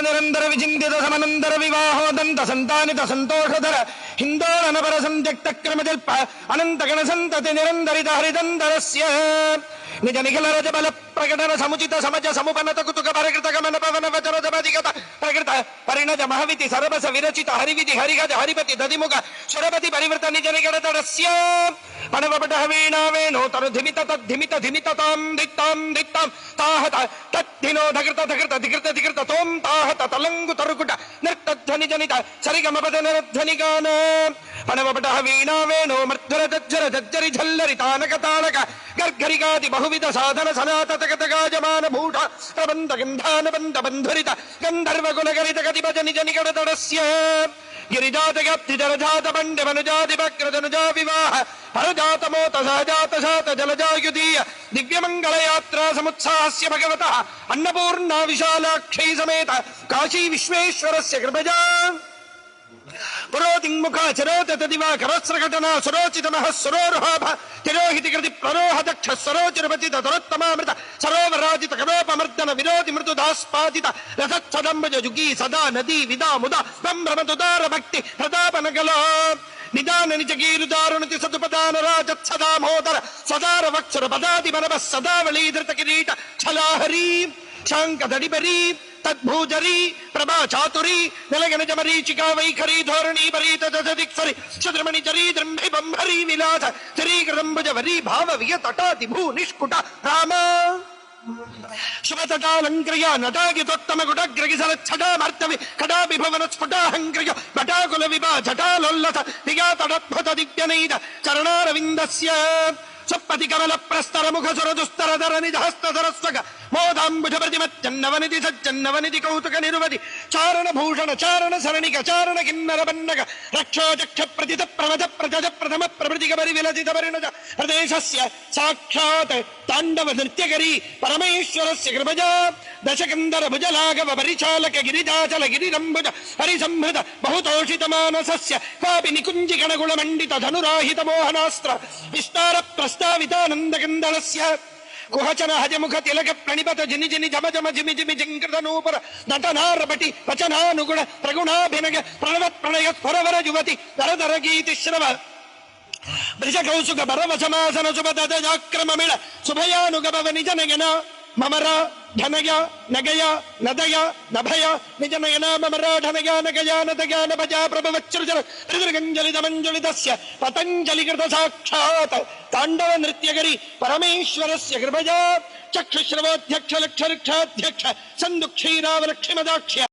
నిరంతర విచిందిత సమనంతర వివాహోదంత సంతానిత సంతోషధర హిందోళనపర సంత్యక్త క్రమజల్ప అనంతగణ సంతతి నిరంతరిత హరిదంతరస్య నిజ నిఖిల రజ బల ప్రకటన సముచిత సమజ సముపనత కుతుక పరికృత గమన పవన వచన జపదిగత ప్రకృత పరిణజ మహవితి సరబస విరచిత హరివిధి హరిగజ హరిపతి దదిముఖ సురపతి పరివృత నిజ నిగడతడస్య పణవపట వీణా వేణో తను ధిమిత తద్ధిమిత ధిమిత తాం దిత్తాం దిత్తాం తాహత తద్ధినో ధకృత ధకృత ధికృత ధికృత తోం తాహత తలంగు తరుకుట నిర్తధ్వని జనిత సరిగమపద నిరధ్వని గాన పణవపట వీణా వేణో మర్ధుర జజ్జర జజ్జరి ఝల్లరి తానక తాళక గర్గరిగాది బహువిధ సాధన సనాతతగతగాజమాన భూఢ ప్రబంధ గంధాన బంధ బంధురిత గంధర్వ గుణగరిత గతిభజ నిజ నికటతడస్య గిరిజాతగప్తి జలజాత బండ మనుజాదిభక్రజనుజా వివాహ పరజాత మోత సహజాత శాత జలజాయుధీయ దివ్యమంగళయాత్రా సముత్సాహస్య భగవత అన్నపూర్ణా విశాలాక్షై సమేత కాశీ విశ్వేశ్వరస్య కృపజా పురోతిముఖ చరోత దివాకరస్రఘటనా సురోచితమః సురోరుహాభ తిరోహితి కృతి ప్రరోహ దక్ష సరోచిరపచిత తరోత్తమామృత సరోవరాజిత కరోపమర్దన విరోధి మృదుదాస్పాదిత రథచ్చదంబజ జుగీ సదా నదీ విదా ముదా బ్రహ్మతుదార భక్తి ప్రతాపనగల నిదాన నిజగీరుదారుణతి సదుపదాన రాజత్సదామోదర సదార వక్షర పదాది మనవ సదావళీధృత కిరీట ఛలాహరీ శాంకదడిబరీ తద్భూజరీ ప్రభా చాతురీ నిలగనజ మరీచికా వైఖరీ ధోరణీ పరీత దిక్సరి శుద్రమణి జరీ ద్రంభి బంభరీ విలాస చరీకృతంబుజ వరీ భావ వియతటాతి భూ నిష్కుట రామ శుభతటాలంక్రియ నటాగితోత్తమ గుడగ్రగిసలచ్చటామర్తవి కటాభిభవన స్ఫుటాహంక్రియ భటాకుల విభా జటాలోల్లస దిగాతడద్భుత దివ్యనైద చరణారవిందస్య సుప్పతి కమల ప్రస్తర ముఖ సుర దుస్తర ధర నిజ హస్త సరస్వగ మోదాంబుజ ప్రతిమచ్చన్నవనిధి సజ్జన్నవనిధి కౌతుక నిరువది చారణ భూషణ చారణ సరణిక చారణ కిన్నర బన్నగ రక్షోచక్ష ప్రతిత ప్రమద ప్రజ ప్రథమ ప్రభృతిక పరి విలసిత పరిణజ ప్రదేశస్య సాక్షాత్ తాండవ నృత్యకరీ పరమేశ్వరస్య కృపజా దశకందర భుజలాఘవ పరిచాలక గిరిజాచల గిరిరంభుజ హరిసంహృత బహుతోషిత మానసస్య కాపి నికుంజి గణగుణ మండిత ధనురాహిత మోహనాస్త్ర విస్తార ప్రస్తావితానందకందళస్య కుహచన హజముఖ తిలక ప్రణిపత జిని జిని జమ జమ జిమి జిమి జింకృత నూపుర నటనారపటి వచనానుగుణ ప్రగుణాభినగ ప్రణవత్ ప్రణయ స్వరవర యువతి దరదర గీతి శ్రవ భృజ కౌసుక భరవసమాసన సుభదజాక్రమమిళ శుభయానుగభవ నిజ నయన మమర ధనయ నగయ నదయ నభయ నిజ నయన మమర ధనయ నగయ నదయ నభజ ప్రభవచ్చృజల త్రిదృగంజలితమంజలితస్య పతంజలికృత సాక్షాత్ తాండవ నృత్యకరి పరమేశ్వరస్య కృపజా చక్షుశ్రవోధ్యక్ష లక్ష రుక్షాధ్యక్ష సందుక్షీరావలక్షిమదాక్ష్య